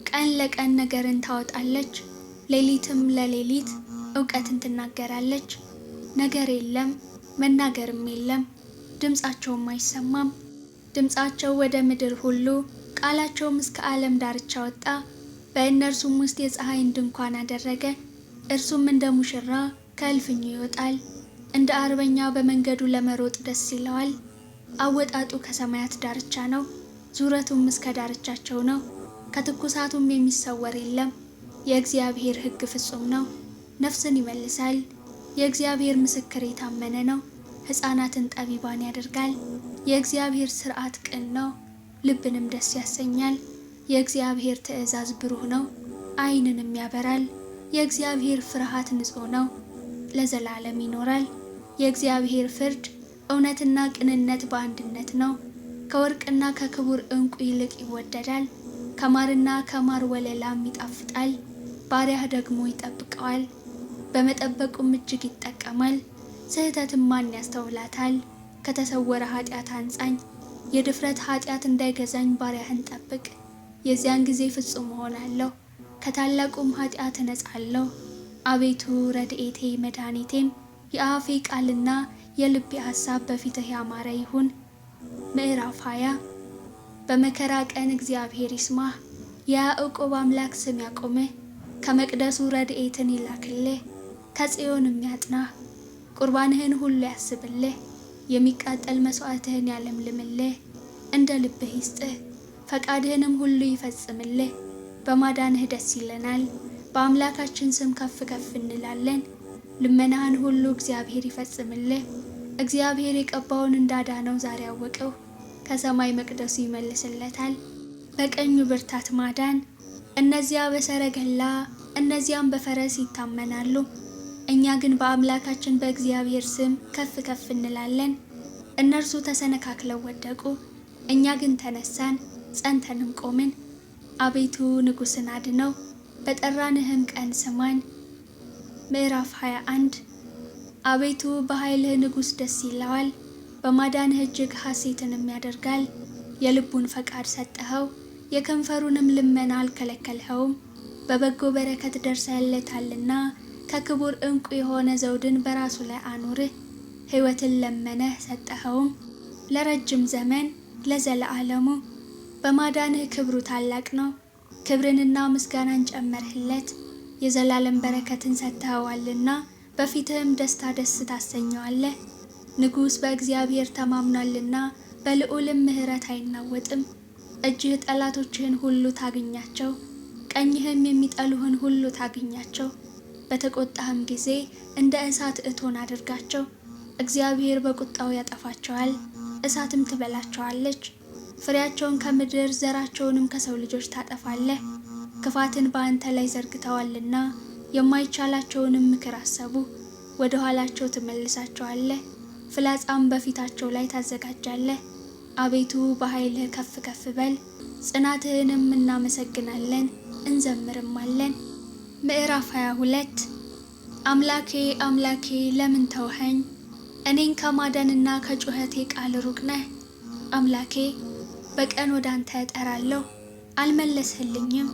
ቀን ለቀን ነገርን ታወጣለች፣ ሌሊትም ለሌሊት እውቀትን ትናገራለች። ነገር የለም መናገርም የለም፣ ድምፃቸውም አይሰማም። ድምፃቸው ወደ ምድር ሁሉ ቃላቸውም እስከ ዓለም ዳርቻ ወጣ። በእነርሱም ውስጥ የፀሐይን ድንኳን አደረገ። እርሱም እንደ ሙሽራ ከእልፍኙ ይወጣል፣ እንደ አርበኛ በመንገዱ ለመሮጥ ደስ ይለዋል። አወጣጡ ከሰማያት ዳርቻ ነው፣ ዙረቱም እስከ ዳርቻቸው ነው። ከትኩሳቱም የሚሰወር የለም። የእግዚአብሔር ሕግ ፍጹም ነው፣ ነፍስን ይመልሳል። የእግዚአብሔር ምስክር የታመነ ነው፣ ሕፃናትን ጠቢባን ያደርጋል። የእግዚአብሔር ሥርዓት ቅን ነው፣ ልብንም ደስ ያሰኛል። የእግዚአብሔር ትእዛዝ ብሩህ ነው፣ ዓይንንም ያበራል። የእግዚአብሔር ፍርሃት ንጹሕ ነው፣ ለዘላለም ይኖራል። የእግዚአብሔር ፍርድ እውነትና ቅንነት በአንድነት ነው። ከወርቅና ከክቡር ዕንቁ ይልቅ ይወደዳል፣ ከማርና ከማር ወለላም ይጣፍጣል። ባሪያህ ደግሞ ይጠብቀዋል፣ በመጠበቁም እጅግ ይጠቀማል። ስህተትም ማን ያስተውላታል? ከተሰወረ ኃጢአት አንጻኝ፣ የድፍረት ኃጢአት እንዳይገዛኝ ባሪያህን ጠብቅ። የዚያን ጊዜ ፍጹም እሆናለሁ፣ ከታላቁም ኃጢአት እነጻለሁ። አቤቱ ረድኤቴ መድኃኒቴም፣ የአፌ ቃልና የልቤ ሐሳብ በፊትህ ያማረ ይሁን። ምዕራፍ 20 በመከራ ቀን እግዚአብሔር ይስማህ፣ የያዕቆብ አምላክ ስም ያቆምህ። ከመቅደሱ ረድኤትን ይላክልህ፣ ከጽዮንም ያጥናህ። ቁርባንህን ሁሉ ያስብልህ፣ የሚቃጠል መሥዋዕትህን ያለምልምልህ። እንደ ልብህ ይስጥህ፣ ፈቃድህንም ሁሉ ይፈጽምልህ። በማዳንህ ደስ ይለናል፣ በአምላካችን ስም ከፍ ከፍ እንላለን። ልመናህን ሁሉ እግዚአብሔር ይፈጽምልህ። እግዚአብሔር የቀባውን እንዳዳነው ዛሬ አወቀው፣ ከሰማይ መቅደሱ ይመልስለታል። በቀኙ ብርታት ማዳን። እነዚያ በሰረገላ እነዚያም በፈረስ ይታመናሉ፣ እኛ ግን በአምላካችን በእግዚአብሔር ስም ከፍ ከፍ እንላለን። እነርሱ ተሰነካክለው ወደቁ፣ እኛ ግን ተነሳን፣ ጸንተንም ቆምን። አቤቱ ንጉሥን አድነው፣ በጠራንህም ቀን ስማን። ምዕራፍ 21 አቤቱ በኃይልህ ንጉሥ ደስ ይለዋል፣ በማዳንህ እጅግ ሐሴትንም ያደርጋል። የልቡን ፈቃድ ሰጠኸው፣ የከንፈሩንም ልመና አልከለከልኸውም። በበጎ በረከት ደርሰህለታልና ከክቡር ዕንቁ የሆነ ዘውድን በራሱ ላይ አኑርህ። ሕይወትን ለመነህ ሰጠኸውም፣ ለረጅም ዘመን ለዘለዓለሙ። በማዳንህ ክብሩ ታላቅ ነው፣ ክብርንና ምስጋናን ጨመርህለት። የዘላለም በረከትን ሰጥተኸዋልና በፊትህም ደስታ ደስ ታሰኘዋለህ። ንጉሥ በእግዚአብሔር ተማምኗልና በልዑልም ምሕረት አይናወጥም። እጅህ ጠላቶችህን ሁሉ ታግኛቸው፣ ቀኝህም የሚጠሉህን ሁሉ ታግኛቸው። በተቆጣህም ጊዜ እንደ እሳት እቶን አድርጋቸው። እግዚአብሔር በቁጣው ያጠፋቸዋል፣ እሳትም ትበላቸዋለች። ፍሬያቸውን ከምድር ዘራቸውንም ከሰው ልጆች ታጠፋለህ። ክፋትን በአንተ ላይ ዘርግተዋልና የማይቻላቸውንም ምክር አሰቡ። ወደ ኋላቸው ትመልሳቸዋለህ፣ ፍላጻም በፊታቸው ላይ ታዘጋጃለህ። አቤቱ በኃይልህ ከፍ ከፍ በል፣ ጽናትህንም እናመሰግናለን እንዘምርማለን። ምዕራፍ 22 አምላኬ አምላኬ ለምን ተውኸኝ? እኔን ከማዳንና ከጩኸቴ ቃል ሩቅ ነህ። አምላኬ በቀን ወደ አንተ እጠራለሁ፣ አልመለስህልኝም።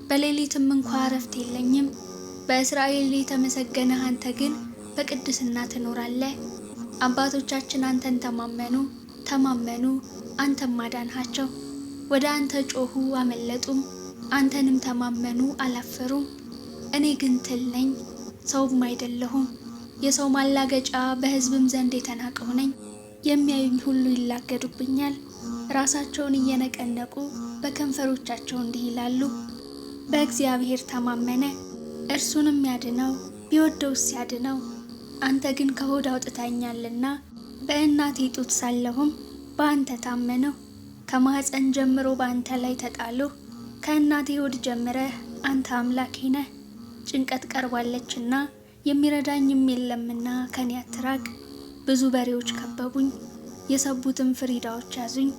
በሌሊትም እንኳ እረፍት የለኝም። በእስራኤል የተመሰገነህ አንተ ግን በቅድስና ትኖራለህ። አባቶቻችን አንተን ተማመኑ፣ አንተም አዳንሃቸው። ወደ አንተ ጮኹ አመለጡም፣ አንተንም ተማመኑ አላፈሩም። እኔ ግን ትል ነኝ፣ ሰውም አይደለሁም፣ የሰው ማላገጫ፣ በሕዝብም ዘንድ የተናቀው ነኝ። የሚያዩኝ ሁሉ ይላገዱብኛል፣ ራሳቸውን እየነቀነቁ በከንፈሮቻቸው እንዲህ ይላሉ፣ በእግዚአብሔር ተማመነ፣ እርሱንም ያድነው፣ ቢወደውስ ያድነው። አንተ ግን ከሆድ አውጥታኛልና በእናቴ ጡት ሳለሁም በአንተ ታመነው። ከማኅፀን ጀምሮ በአንተ ላይ ተጣልሁ፣ ከእናቴ ሆድ ጀምረህ አንተ አምላኬ ነህ። ጭንቀት ቀርባለችና የሚረዳኝም የለምና ከኔ አትራቅ። ብዙ በሬዎች ከበቡኝ፣ የሰቡትም ፍሪዳዎች ያዙኝ።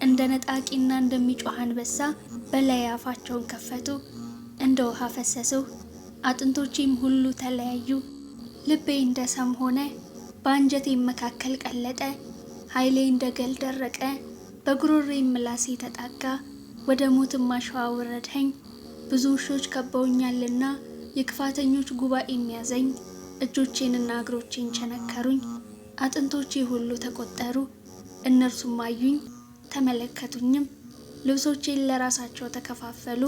እንደ ነጣቂና እንደሚጮህ አንበሳ በላይ አፋቸውን ከፈቱ፣ እንደ ውሃ ፈሰሱ፣ አጥንቶቼም ሁሉ ተለያዩ። ልቤ እንደ ሰም ሆነ፣ በአንጀቴም መካከል ቀለጠ። ኃይሌ እንደ ገል ደረቀ፣ በጉሮሬም ምላሴ ተጣጋ። ወደ ሞትም አሸዋ ወረድኸኝ። ብዙ ውሾች ከበውኛልና የክፋተኞች ጉባኤ የሚያዘኝ። እጆቼንና እግሮቼን ቸነከሩኝ፣ አጥንቶቼ ሁሉ ተቆጠሩ። እነርሱም አዩኝ ተመለከቱኝም፣ ልብሶቼን ለራሳቸው ተከፋፈሉ፣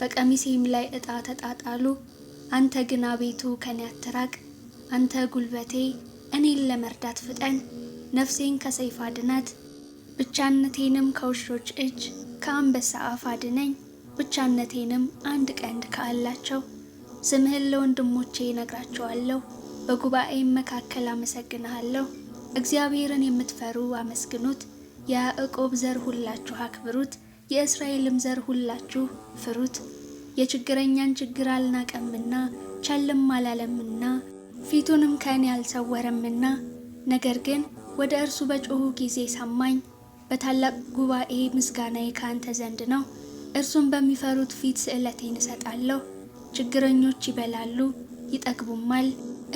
በቀሚሴም ላይ ዕጣ ተጣጣሉ። አንተ ግን አቤቱ ከኔ አትራቅ። አንተ ጉልበቴ፣ እኔን ለመርዳት ፍጠን። ነፍሴን ከሰይፍ አድናት፣ ብቻነቴንም ከውሾች እጅ ከአንበሳ አፍ አድነኝ። ብቻነቴንም አንድ ቀንድ ካላቸው። ስምህን ለወንድሞቼ እነግራቸዋለሁ፣ በጉባኤም መካከል አመሰግንሃለሁ። እግዚአብሔርን የምትፈሩ አመስግኑት፣ የያዕቆብ ዘር ሁላችሁ አክብሩት፣ የእስራኤልም ዘር ሁላችሁ ፍሩት። የችግረኛን ችግር አልናቀምና ቸልም አላለምና ፊቱንም ከእኔ አልሰወረምና። ነገር ግን ወደ እርሱ በጮኹ ጊዜ ሰማኝ። በታላቅ ጉባኤ ምስጋናዬ ከአንተ ዘንድ ነው። እርሱን በሚፈሩት ፊት ስእለቴን እሰጣለሁ። ችግረኞች ይበላሉ ይጠግቡማል፣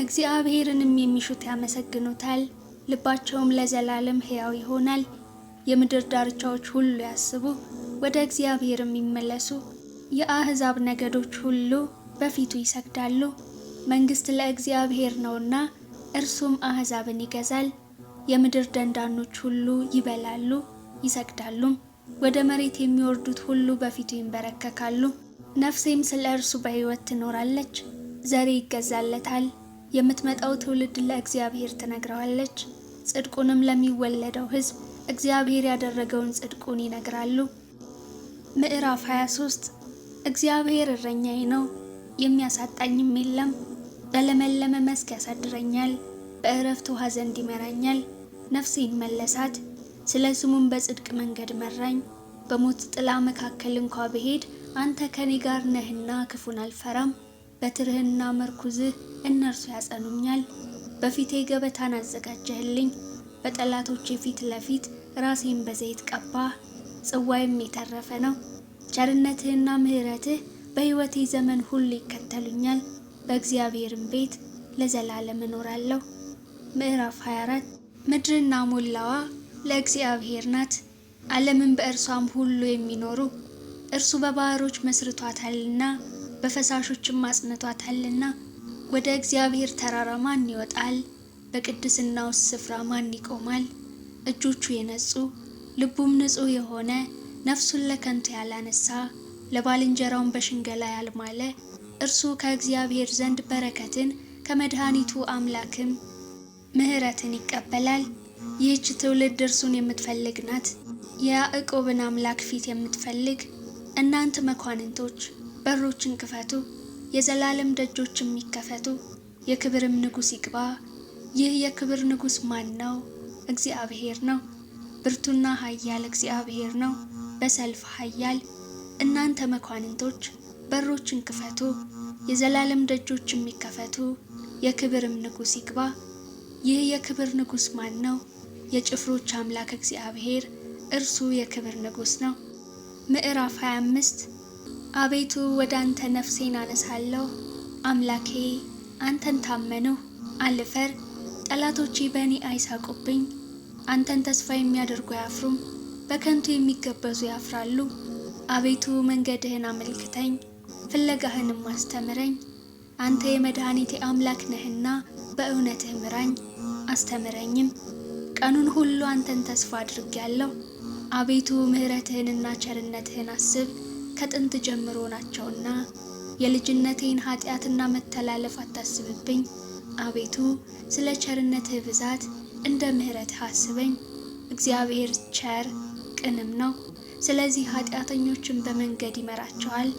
እግዚአብሔርንም የሚሹት ያመሰግኑታል። ልባቸውም ለዘላለም ሕያው ይሆናል። የምድር ዳርቻዎች ሁሉ ያስቡ፣ ወደ እግዚአብሔርም ይመለሱ። የአሕዛብ ነገዶች ሁሉ በፊቱ ይሰግዳሉ። መንግሥት ለእግዚአብሔር ነውና እርሱም አሕዛብን ይገዛል። የምድር ደንዳኖች ሁሉ ይበላሉ ይሰግዳሉም። ወደ መሬት የሚወርዱት ሁሉ በፊቱ ይንበረከካሉ። ነፍሴም ስለ እርሱ በሕይወት ትኖራለች። ዘሬ ይገዛለታል። የምትመጣው ትውልድ ለእግዚአብሔር ትነግረዋለች። ጽድቁንም ለሚወለደው ሕዝብ እግዚአብሔር ያደረገውን ጽድቁን ይነግራሉ። ምዕራፍ 23 እግዚአብሔር እረኛዬ ነው፣ የሚያሳጣኝም የለም። በለመለመ መስክ ያሳድረኛል፣ በዕረፍት ውኃ ዘንድ ይመራኛል። ነፍሴን መለሳት፣ ስለ ስሙም በጽድቅ መንገድ መራኝ። በሞት ጥላ መካከል እንኳ ብሄድ አንተ ከኔ ጋር ነህና ክፉን አልፈራም። በትርህና መርኩዝህ እነርሱ ያጸኑኛል። በፊቴ ገበታን አዘጋጀህልኝ፣ በጠላቶቼ ፊት ለፊት ራሴን በዘይት ቀባህ። ጽዋይም የተረፈ ነው። ቸርነትህና ምሕረትህ በሕይወቴ ዘመን ሁሉ ይከተሉኛል። በእግዚአብሔርም ቤት ለዘላለም እኖራለሁ። ምዕራፍ 24 ምድርና ሞላዋ ለእግዚአብሔር ናት፣ ዓለምን በእርሷም ሁሉ የሚኖሩ። እርሱ በባህሮች መስርቷታልና በፈሳሾችም አጽንቷታልና። ወደ እግዚአብሔር ተራራ ማን ይወጣል? በቅድስናውስ ስፍራ ማን ይቆማል? እጆቹ የነጹ ልቡም ንጹሕ የሆነ ነፍሱን ለከንቱ ያላነሳ ለባልንጀራውን በሽንገላ ያልማለ እርሱ ከእግዚአብሔር ዘንድ በረከትን ከመድኃኒቱ አምላክም ምሕረትን ይቀበላል። ይህች ትውልድ እርሱን የምትፈልግ ናት፣ የያዕቆብን አምላክ ፊት የምትፈልግ። እናንተ መኳንንቶች በሮችን ክፈቱ፣ የዘላለም ደጆችም ይከፈቱ፣ የክብርም ንጉሥ ይግባ። ይህ የክብር ንጉሥ ማን ነው? እግዚአብሔር ነው። ብርቱና ኃያል እግዚአብሔር ነው፣ በሰልፍ ኃያል። እናንተ መኳንንቶች በሮችን ክፈቱ፣ የዘላለም ደጆችም ይከፈቱ፣ የክብርም ንጉሥ ይግባ። ይህ የክብር ንጉሥ ማን ነው? የጭፍሮች አምላክ እግዚአብሔር፣ እርሱ የክብር ንጉሥ ነው። ምዕራፍ 25 አቤቱ ወደ አንተ ነፍሴን አነሳለሁ። አምላኬ አንተን ታመንሁ፣ አልፈር። ጠላቶቼ በእኔ አይሳቁብኝ። አንተን ተስፋ የሚያደርጉ አያፍሩም፣ በከንቱ የሚገበዙ ያፍራሉ። አቤቱ መንገድህን አመልክተኝ፣ ፍለጋህንም አስተምረኝ። አንተ የመድኃኒቴ አምላክ ነህና በእውነትህ ምራኝ አስተምረኝም። ቀኑን ሁሉ አንተን ተስፋ አድርጌያለሁ። አቤቱ ምሕረትህንና ቸርነትህን አስብ፣ ከጥንት ጀምሮ ናቸውና። የልጅነቴን ኃጢአትና መተላለፍ አታስብብኝ። አቤቱ ስለ ቸርነትህ ብዛት እንደ ምሕረትህ አስበኝ። እግዚአብሔር ቸር ቅንም ነው፣ ስለዚህ ኃጢአተኞችን በመንገድ ይመራቸዋል።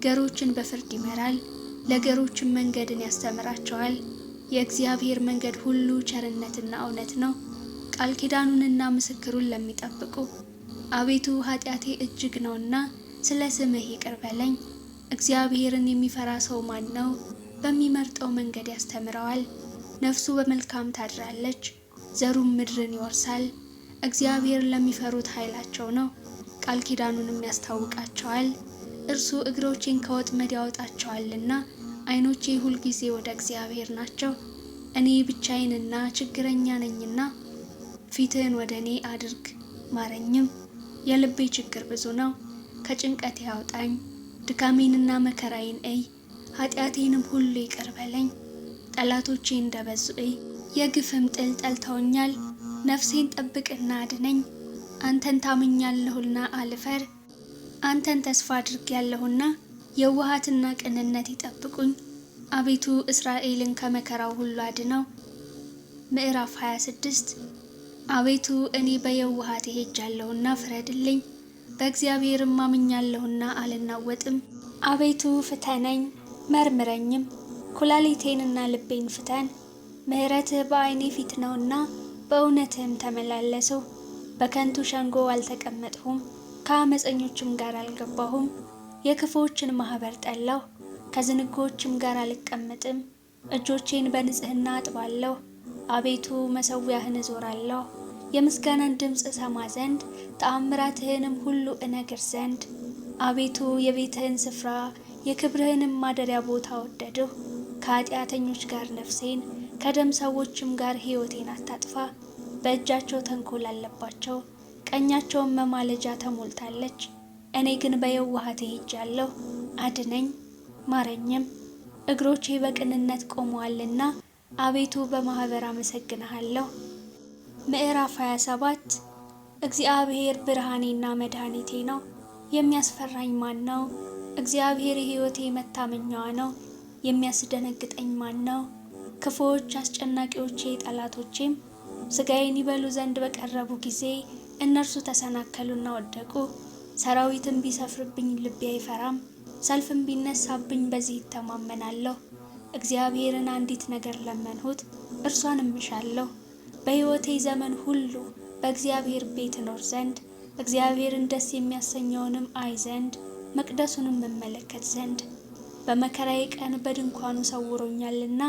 ገሮችን በፍርድ ይመራል፣ ለገሮችን መንገድን ያስተምራቸዋል። የእግዚአብሔር መንገድ ሁሉ ቸርነትና እውነት ነው፣ ቃል ኪዳኑንና ምስክሩን ለሚጠብቁ። አቤቱ ኃጢአቴ እጅግ ነውና ስለ ስምህ ይቅር በለኝ። እግዚአብሔርን የሚፈራ ሰው ማን ነው? በሚመርጠው መንገድ ያስተምረዋል። ነፍሱ በመልካም ታድራለች፣ ዘሩም ምድርን ይወርሳል። እግዚአብሔር ለሚፈሩት ኃይላቸው ነው፣ ቃል ኪዳኑንም ያስታውቃቸዋል። እርሱ እግሮቼን ከወጥመድ ያወጣቸዋልና። ዓይኖቼ ሁልጊዜ ወደ እግዚአብሔር ናቸው። እኔ ብቻዬንና ችግረኛ ነኝና ፊትህን ወደ እኔ አድርግ ማረኝም። የልቤ ችግር ብዙ ነው፣ ከጭንቀት ያውጣኝ። ድካሜንና መከራዬን እይ፣ ኃጢአቴንም ሁሉ ይቅር በለኝ። ጠላቶቼ እንደበዙ እይ፣ የግፍም ጥል ጠልተውኛል። ነፍሴን ጠብቅና አድነኝ። አንተን ታምኛለሁና አልፈር። አንተን ተስፋ አድርጌያለሁና የዋሃትና ቅንነት ይጠብቁኝ። አቤቱ እስራኤልን ከመከራው ሁሉ አድነው። ምዕራፍ 26 አቤቱ እኔ በየዋሃት ሄጃለሁና ፍረድልኝ፣ በእግዚአብሔርም አምኛለሁና አልናወጥም። አቤቱ ፍተነኝ መርምረኝም፣ ኩላሊቴንና ልቤን ፍተን። ምሕረትህ በዓይኔ ፊት ነውና በእውነትህም ተመላለስሁ። በከንቱ ሸንጎ አልተቀመጥሁም፣ ከአመፀኞችም ጋር አልገባሁም። የክፉዎችን ማኅበር ጠላሁ፣ ከዝንጉዎችም ጋር አልቀመጥም። እጆቼን በንጽሕና አጥባለሁ። አቤቱ መሠዊያህን እዞራለሁ፣ የምስጋናን ድምፅ እሰማ ዘንድ ተአምራትህንም ሁሉ እነግር ዘንድ። አቤቱ የቤትህን ስፍራ የክብርህንም ማደሪያ ቦታ ወደድሁ። ከኃጢአተኞች ጋር ነፍሴን ከደም ሰዎችም ጋር ሕይወቴን አታጥፋ። በእጃቸው ተንኮል አለባቸው፣ ቀኛቸውን መማለጃ ተሞልታለች። እኔ ግን በየዋሃቴ ሄጃለሁ፣ አድነኝ ማረኝም። እግሮቼ በቅንነት ቆመዋልና አቤቱ በማኅበር አመሰግንሃለሁ። ምዕራፍ 27 እግዚአብሔር ብርሃኔና መድኃኒቴ ነው፣ የሚያስፈራኝ ማን ነው? እግዚአብሔር የሕይወቴ መታመኛዋ ነው፣ የሚያስደነግጠኝ ማን ነው? ክፉዎች አስጨናቂዎቼ ጠላቶቼም ሥጋዬን ይበሉ ዘንድ በቀረቡ ጊዜ እነርሱ ተሰናከሉና ወደቁ። ሰራዊትም ቢሰፍርብኝ ልቤ አይፈራም፣ ሰልፍም ቢነሳብኝ በዚህ ይተማመናለሁ። እግዚአብሔርን አንዲት ነገር ለመንሁት፣ እርሷንም እሻለሁ፣ በሕይወቴ ዘመን ሁሉ በእግዚአብሔር ቤት እኖር ዘንድ፣ እግዚአብሔርን ደስ የሚያሰኘውንም አይ ዘንድ፣ መቅደሱንም እመለከት ዘንድ። በመከራዬ ቀን በድንኳኑ ሰውሮኛልና፣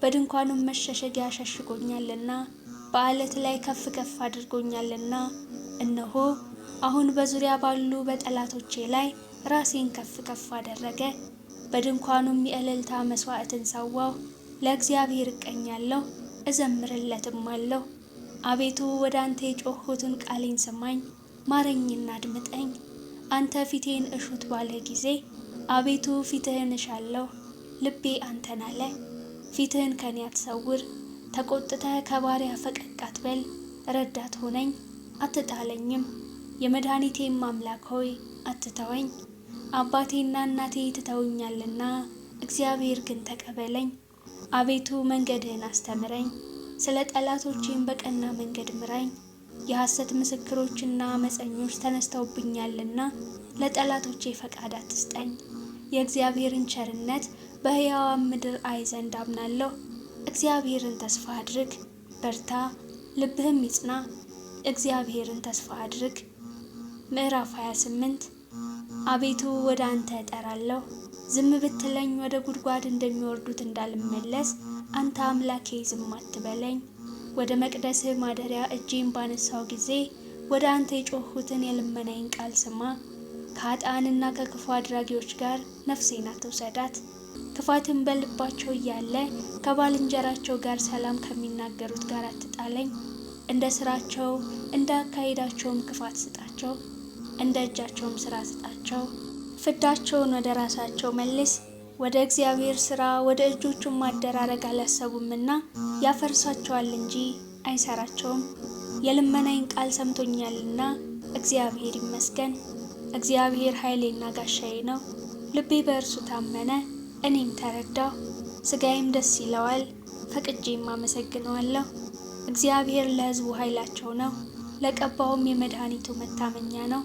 በድንኳኑም መሸሸጊያ ሸሽጎኛልና፣ በዓለት ላይ ከፍ ከፍ አድርጎኛልና። እነሆ አሁን በዙሪያ ባሉ በጠላቶቼ ላይ ራሴን ከፍ ከፍ አደረገ። በድንኳኑም የእልልታ መሥዋዕትን ሰዋሁ። ለእግዚአብሔር እቀኛለሁ እዘምርለትም አለሁ። አቤቱ ወደ አንተ የጮኽሁትን ቃሌን ስማኝ፣ ማረኝና አድምጠኝ። አንተ ፊቴን እሹት ባለ ጊዜ አቤቱ ፊትህን እሻለሁ። ልቤ አንተን አለ፣ ፊትህን ከኔ አትሰውር። ተቆጥተህ ከባሪያ ፈቀቅ አትበል። ረዳት ሆነኝ አትጣለኝም። የመድኃኒቴም አምላክ ሆይ አትተወኝ። አባቴና እናቴ ትተውኛልና እግዚአብሔር ግን ተቀበለኝ። አቤቱ መንገድህን አስተምረኝ፣ ስለ ጠላቶቼም በቀና መንገድ ምራኝ። የሐሰት ምስክሮችና አመፀኞች ተነስተውብኛልና ለጠላቶቼ ፈቃድ አትስጠኝ። የእግዚአብሔርን ቸርነት በሕያዋን ምድር አይ ዘንድ አምናለሁ። እግዚአብሔርን ተስፋ አድርግ፣ በርታ፣ ልብህም ይጽና። እግዚአብሔርን ተስፋ አድርግ። ምዕራፍ 28 አቤቱ ወደ አንተ እጠራለሁ፣ ዝም ብትለኝ ወደ ጉድጓድ እንደሚወርዱት እንዳልመለስ አንተ አምላኬ ዝም አትበለኝ። ወደ መቅደስህ ማደሪያ እጄን ባነሳው ጊዜ ወደ አንተ የጮኽሁትን የልመናዬን ቃል ስማ። ከኃጥአንና ከክፉ አድራጊዎች ጋር ነፍሴን አትውሰዳት። ክፋትን በልባቸው እያለ ከባልንጀራቸው ጋር ሰላም ከሚናገሩት ጋር አትጣለኝ። እንደ ሥራቸው እንደ አካሄዳቸውም ክፋት ስጣቸው፣ እንደ እጃቸውም ሥራ ስጣቸው። ፍዳቸውን ወደ ራሳቸው መልስ። ወደ እግዚአብሔር ሥራ ወደ እጆቹም ማደራረግ አላሰቡምና ያፈርሳቸዋል እንጂ አይሰራቸውም። የልመናዬን ቃል ሰምቶኛልና እግዚአብሔር ይመስገን። እግዚአብሔር ኃይሌና ጋሻዬ ነው። ልቤ በእርሱ ታመነ፣ እኔም ተረዳሁ። ሥጋዬም ደስ ይለዋል፣ ፈቅጄም አመሰግነዋለሁ። እግዚአብሔር ለሕዝቡ ኃይላቸው ነው፣ ለቀባውም የመድኃኒቱ መታመኛ ነው።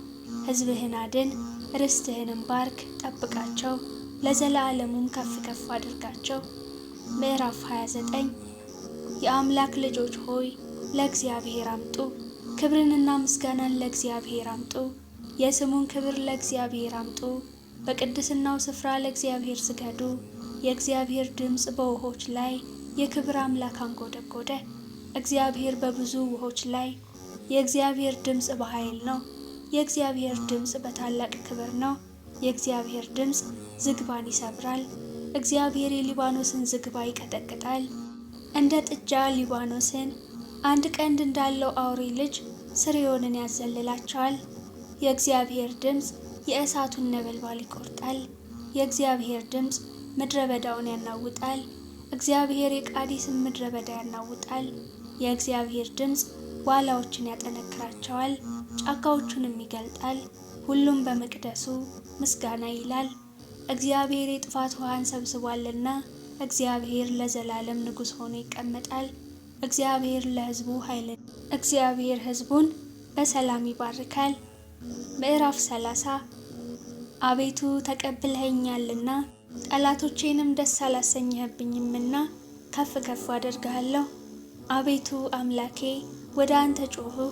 ሕዝብህን አድን፣ ርስትህንም ባርክ፣ ጠብቃቸው፣ ለዘላለሙም ከፍ ከፍ አድርጋቸው። ምዕራፍ 29 የአምላክ ልጆች ሆይ ለእግዚአብሔር አምጡ፣ ክብርንና ምስጋናን ለእግዚአብሔር አምጡ። የስሙን ክብር ለእግዚአብሔር አምጡ፣ በቅድስናው ስፍራ ለእግዚአብሔር ስገዱ። የእግዚአብሔር ድምፅ በውኆች ላይ፣ የክብር አምላክ አንጎደጎደ። እግዚአብሔር በብዙ ውኆች ላይ፣ የእግዚአብሔር ድምፅ በኃይል ነው። የእግዚአብሔር ድምፅ በታላቅ ክብር ነው። የእግዚአብሔር ድምፅ ዝግባን ይሰብራል። እግዚአብሔር የሊባኖስን ዝግባ ይቀጠቅጣል። እንደ ጥጃ ሊባኖስን፣ አንድ ቀንድ እንዳለው አውሬ ልጅ ስርዮንን ያዘልላቸዋል። የእግዚአብሔር ድምፅ የእሳቱን ነበልባል ይቆርጣል። የእግዚአብሔር ድምፅ ምድረ በዳውን ያናውጣል። እግዚአብሔር የቃዴስን ምድረ በዳ ያናውጣል። የእግዚአብሔር ድምፅ ዋላዎችን ያጠነክራቸዋል፣ ጫካዎቹንም ይገልጣል። ሁሉም በመቅደሱ ምስጋና ይላል። እግዚአብሔር የጥፋት ውሃን ሰብስቧልና እግዚአብሔር ለዘላለም ንጉሥ ሆኖ ይቀመጣል። እግዚአብሔር ለሕዝቡ ኃይልን፣ እግዚአብሔር ሕዝቡን በሰላም ይባርካል። ምዕራፍ 30 አቤቱ ተቀብለኸኛልና ጠላቶቼንም ደስ አላሰኘህብኝምና ከፍ ከፍ አደርግሃለሁ። አቤቱ አምላኬ ወደ አንተ ጮኽሁ፣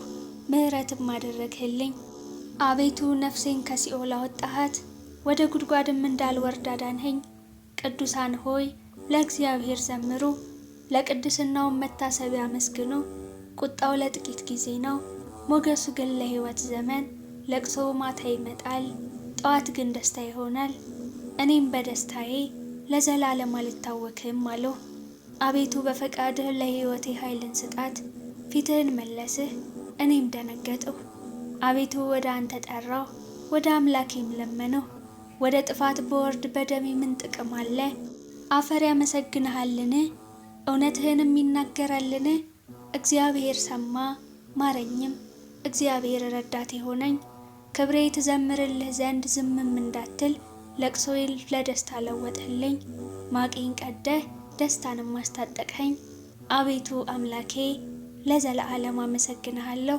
ምሕረትም አደረግህልኝ። አቤቱ ነፍሴን ከሲኦል አወጣሃት፣ ወደ ጉድጓድም እንዳልወርድ አዳንኸኝ። ቅዱሳን ሆይ ለእግዚአብሔር ዘምሩ፣ ለቅድስናውም መታሰቢያ አመስግኑ። ቁጣው ለጥቂት ጊዜ ነው፣ ሞገሱ ግን ለሕይወት ዘመን። ለቅሶ ማታ ይመጣል፣ ጠዋት ግን ደስታ ይሆናል። እኔም በደስታዬ ለዘላለም አልታወክም አልሁ። አቤቱ በፈቃድህ ለሕይወቴ ኃይልን ስጣት። ፊትህን መለስህ፣ እኔም ደነገጥሁ። አቤቱ ወደ አንተ ጠራሁ፣ ወደ አምላኬም ለመንሁ። ወደ ጥፋት በወርድ በደሜ ምን ጥቅም አለ? አፈር ያመሰግንሃልን? እውነትህንም ይናገራልን? እግዚአብሔር ሰማ ማረኝም፣ እግዚአብሔር ረዳቴ ሆነኝ። ክብሬ ትዘምርልህ ዘንድ ዝምም እንዳትል ለቅሶዬን ለደስታ ለወጥህልኝ። ማቄን ቀደህ ደስታንም አስታጠቅኸኝ። አቤቱ አምላኬ ለዘለዓለም አመሰግንሃለሁ።